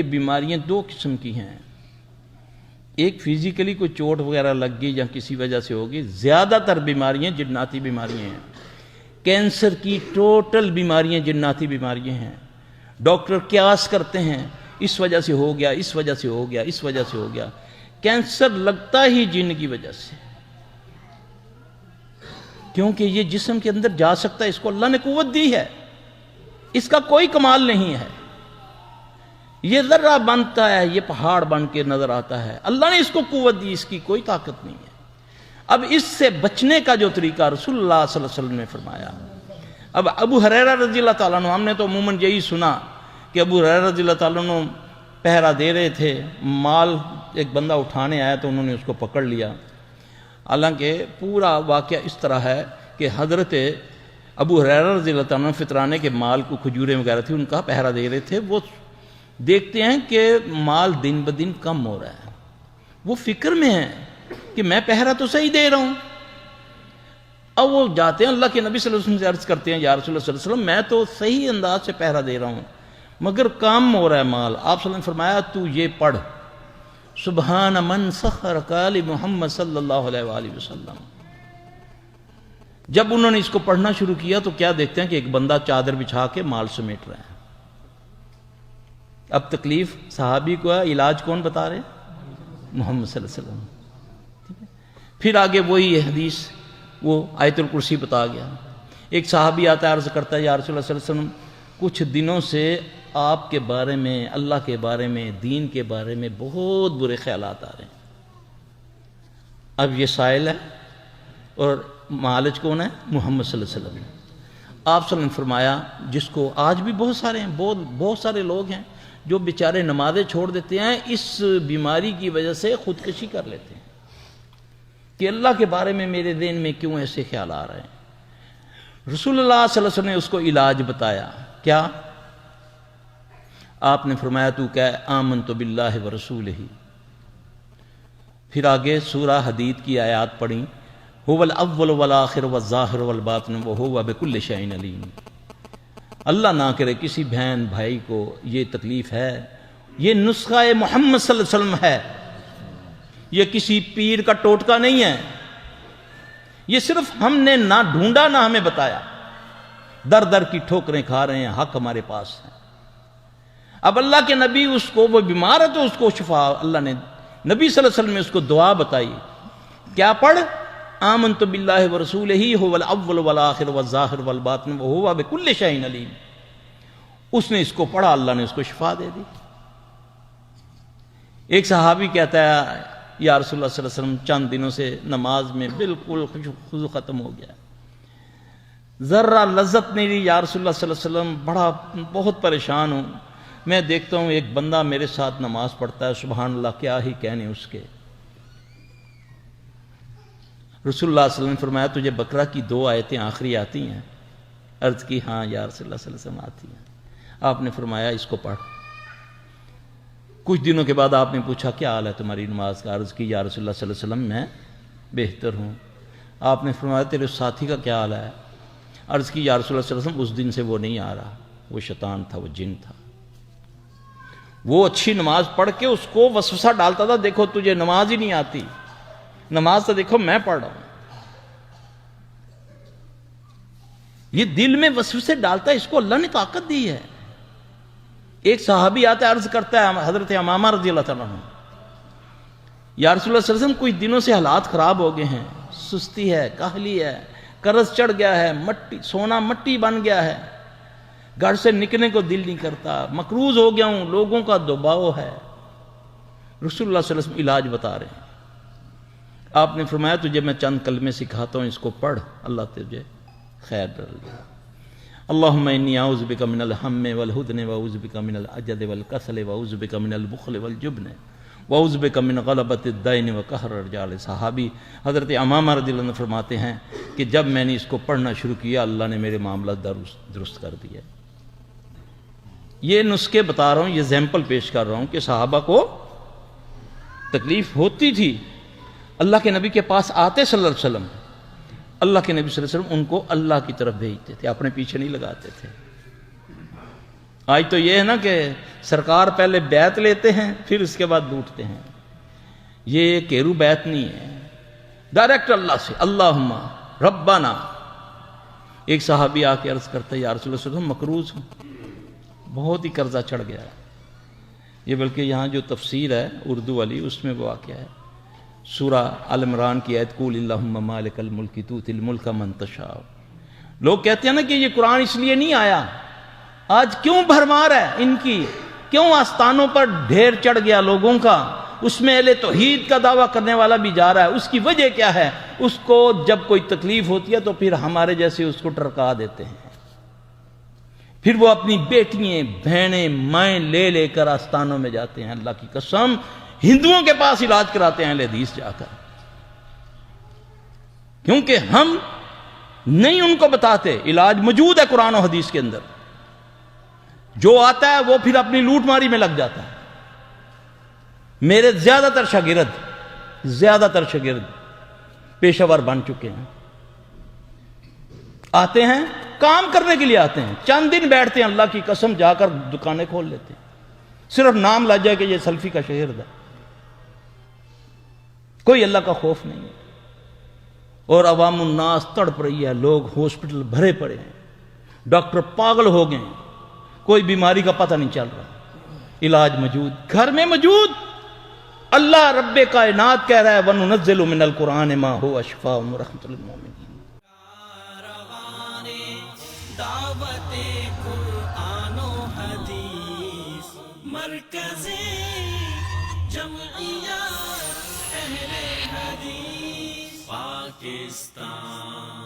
بیماریاں دو قسم کی ہیں، ایک فزیکلی کوئی چوٹ وغیرہ لگ گئی یا کسی وجہ سے ہوگی، زیادہ تر بیماریاں جناتی بیماریاں ہیں۔ کینسر کی ٹوٹل بیماریاں جناتی بیماریاں ہیں۔ ڈاکٹر قیاس کرتے ہیں اس وجہ سے ہو گیا، اس وجہ سے ہو گیا، اس وجہ سے ہو گیا۔ کینسر لگتا ہی جن کی وجہ سے، کیونکہ یہ جسم کے اندر جا سکتا ہے، اس کو اللہ نے قوت دی ہے، اس کا کوئی کمال نہیں ہے۔ یہ ذرہ بنتا ہے، یہ پہاڑ بن کے نظر آتا ہے، اللہ نے اس کو قوت دی، اس کی کوئی طاقت نہیں ہے۔ اب اس سے بچنے کا جو طریقہ رسول اللہ صلی اللہ علیہ وسلم نے فرمایا۔ اب ابو ہریرہ رضی اللہ تعالیٰ عنہ، ہم نے تو عموماً یہی سنا کہ ابو ہریرہ رضی اللہ تعالیٰ عنہ پہرا دے رہے تھے، مال ایک بندہ اٹھانے آیا تو انہوں نے اس کو پکڑ لیا۔ حالانکہ پورا واقعہ اس طرح ہے کہ حضرت ابو ہریرہ رضی اللہ تعالیٰ عنہ فطرانے کے مال کو، کھجوریں وغیرہ تھی، ان کا پہرا دے رہے تھے۔ وہ دیکھتے ہیں کہ مال دن بدن کم ہو رہا ہے، وہ فکر میں ہیں کہ میں پہرا تو صحیح دے رہا ہوں۔ اب وہ جاتے ہیں اللہ کے نبی صلی اللہ علیہ وسلم سے عرض کرتے ہیں، یا رسول اللہ صلی اللہ علیہ وسلم، میں تو صحیح انداز سے پہرا دے رہا ہوں مگر کم ہو رہا ہے مال۔ آپ صلی اللہ علیہ وسلم نے فرمایا تو یہ پڑھ، سبحان من سخرک لمحمد صلی اللہ علیہ وآلہ وسلم۔ جب انہوں نے اس کو پڑھنا شروع کیا تو کیا دیکھتے ہیں کہ ایک بندہ چادر بچھا کے مال سمیٹ رہا ہے۔ اب تکلیف صحابی کو ہے، علاج کون بتا رہے؟ محمد صلی اللہ علیہ وسلم۔ پھر آگے وہی حدیث، وہ آیت الکرسی بتا گیا۔ ایک صحابی آتا ہے، عرض کرتا ہے، یا رسول اللہ صلی اللہ علیہ وسلم، کچھ دنوں سے آپ کے بارے میں، اللہ کے بارے میں، دین کے بارے میں بہت برے خیالات آ رہے ہیں۔ اب یہ سائل ہے اور معالج کون ہے؟ محمد صلی اللہ علیہ وسلم۔ آپ صلی اللہ علیہ وسلم نے فرمایا، جس کو آج بھی بہت سارے ہیں، بہت سارے لوگ ہیں جو بیچارے نمازیں چھوڑ دیتے ہیں، اس بیماری کی وجہ سے خودکشی کر لیتے ہیں کہ اللہ کے بارے میں میرے ذہن میں کیوں ایسے خیال آ رہے ہیں۔ رسول اللہ صلی اللہ علیہ وسلم نے اس کو علاج بتایا۔ کیا؟ آپ نے فرمایا تو کہ آمنت باللہ ورسولہ۔ پھر آگے سورہ حدید کی آیات پڑھیں، هو الاول والآخر والظاہر والباطن وهو بكل شیء علیم۔ اللہ نہ کرے کسی بہن بھائی کو یہ تکلیف ہے، یہ نسخہ محمد صلی اللہ علیہ وسلم ہے، یہ کسی پیر کا ٹوٹکا نہیں ہے، یہ صرف ہم نے نہ ڈھونڈا نہ ہمیں بتایا، در در کی ٹھوکریں کھا رہے ہیں، حق ہمارے پاس ہے۔ اب اللہ کے نبی، اس کو وہ بیمار ہے تو اس کو شفا، اللہ نے نبی صلی اللہ علیہ وسلم نے اس کو دعا بتائی۔ کیا پڑھ؟ آمنت باللہ ورسولہ هو الاول والآخر والظاہر والباطن وهو بكل شیء علیم۔ اس نے اس کو پڑھا، اللہ نے اس کو شفا دے دی۔ ایک صحابی کہتا ہے، یا رسول اللہ صلی اللہ علیہ وسلم، چند دنوں سے نماز میں بالکل خضوع ختم ہو گیا، ذرہ لذت نہیں رہی، یا رسول اللہ صلی اللہ علیہ وسلم، بہت پریشان ہوں۔ میں دیکھتا ہوں ایک بندہ میرے ساتھ نماز پڑھتا ہے، سبحان اللہ، کیا ہی کہنے اس کے۔ رسول اللہ صلی اللہ علیہ وسلم نے فرمایا، تجھے بقرہ کی 2 آیتیں آخری آتی ہیں؟ عرض کی ہاں یا رسول اللہ صلی اللہ علیہ وسلم آتی ہیں۔ آپ نے فرمایا اس کو پڑھ۔ کچھ دنوں کے بعد آپ نے پوچھا کیا حال ہے تمہاری نماز کا؟ عرض کی یا رسول اللہ صلی اللہ علیہ وسلم میں بہتر ہوں۔ آپ نے فرمایا تیرے ساتھی کا کیا حال ہے؟ عرض کی یا رسول اللہ صلی اللہ علیہ وسلم اس دن سے وہ نہیں آ رہا، وہ شیطان تھا، وہ جن تھا، وہ اچھی نماز پڑھ کے اس کو وسوسہ ڈالتا تھا، دیکھو تجھے نماز ہی نہیں آتی، نماز تو دیکھو میں پڑھ رہا ہوں۔ یہ دل میں وسوسے ڈالتا ہے، اس کو اللہ نے طاقت دی ہے۔ ایک صحابی آتا ہے، عرض کرتا ہے، حضرت امامہ رضی اللہ تعالیٰ عنہ، یا رسول اللہ صلی اللہ علیہ وسلم، کچھ دنوں سے حالات خراب ہو گئے ہیں، سستی ہے، کاہلی ہے، قرض چڑھ گیا ہے، سونا مٹی بن گیا ہے، گھر سے نکلنے کو دل نہیں کرتا، مقروض ہو گیا ہوں، لوگوں کا دباؤ ہے۔ رسول اللہ صلی اللہ علیہ وسلم علاج بتا رہے ہیں۔ آپ نے فرمایا تجھے میں چند کلمے سکھاتا ہوں، اس کو پڑھ، اللہ تجھے خیر ڈال دے۔ اللہم انی اعوذ بک من الہم والحزن واعوذ بک من العجز والکسل واعوذ بک من البخل والجبن واعوذ بک من غلبۃ الدین وقہر الرجال۔ صحابی حضرت امامہ رضی اللہ عنہ فرماتے ہیں کہ جب میں نے اس کو پڑھنا شروع کیا، اللہ نے میرے معاملات درست کر دیا۔ یہ نسخے بتا رہا ہوں، یہ زیمپل پیش کر رہا ہوں کہ صحابہ کو تکلیف ہوتی تھی، اللہ کے نبی کے پاس آتے صلی اللہ علیہ وسلم، اللہ کے نبی صلی اللہ علیہ وسلم ان کو اللہ کی طرف بھیجتے تھے، اپنے پیچھے نہیں لگاتے تھے۔ آج تو یہ ہے نا کہ سرکار پہلے بیعت لیتے ہیں پھر اس کے بعد لوٹتے ہیں. یہ کیرو بیعت نہیں ہے، ڈائریکٹ اللہ سے اللہم ربنا. ایک صحابی آ کے عرض کرتا ہے یا رسول اللہ صلی اللہ علیہ وسلم مقروض ہوں، بہت ہی قرضہ چڑھ گیا ہے. یہ بلکہ یہاں جو تفسیر ہے اردو والی اس میں وہ واقعہ ہے، سورہ آل عمران کی آیت قول اللہم مالک الملک تؤتی الملک من تشاء. لوگ کہتے ہیں نا کہ یہ قرآن اس لیے نہیں آیا، آج کیوں بھرمار ہے ان کی، کیوں آستانوں پر ڈھیر چڑھ گیا لوگوں کا، اس میں اہل توحید کا دعویٰ کرنے والا بھی جا رہا ہے. اس کی وجہ کیا ہے؟ اس کو جب کوئی تکلیف ہوتی ہے تو پھر ہمارے جیسے اس کو ٹرکا دیتے ہیں، پھر وہ اپنی بیٹیاں بہنیں مائیں لے لے کر آستانوں میں جاتے ہیں. اللہ کی قسم ہندوؤں کے پاس علاج کراتے ہیں اہل حدیث جا کر، کیونکہ ہم نہیں ان کو بتاتے. علاج موجود ہے قرآن و حدیث کے اندر، جو آتا ہے وہ پھر اپنی لوٹ ماری میں لگ جاتا ہے. میرے زیادہ تر شاگرد پیشہ ور بن چکے ہیں، آتے ہیں کام کرنے کے لیے، آتے ہیں چند دن بیٹھتے ہیں، اللہ کی قسم جا کر دکانیں کھول لیتے ہیں، صرف نام لگ جائے کہ یہ سلفی کا شہر ہے. کوئی اللہ کا خوف نہیں ہے، اور عوام الناس تڑپ رہی ہے. لوگ ہاسپٹل بھرے پڑے ہیں، ڈاکٹر پاگل ہو گئے ہیں، کوئی بیماری کا پتہ نہیں چل رہا. علاج موجود، گھر میں موجود. اللہ رب کائنات کہہ رہا ہے وَنُنَزِّلُ مِنَ الْقُرْآنِ مَا هُوَ شِفَاءٌ وَرَحْمَةٌ لِلْمُؤْمِنِينَ. دعوت قرآن و حدیث مرکز جمعیت اہل حدیث پاکستان.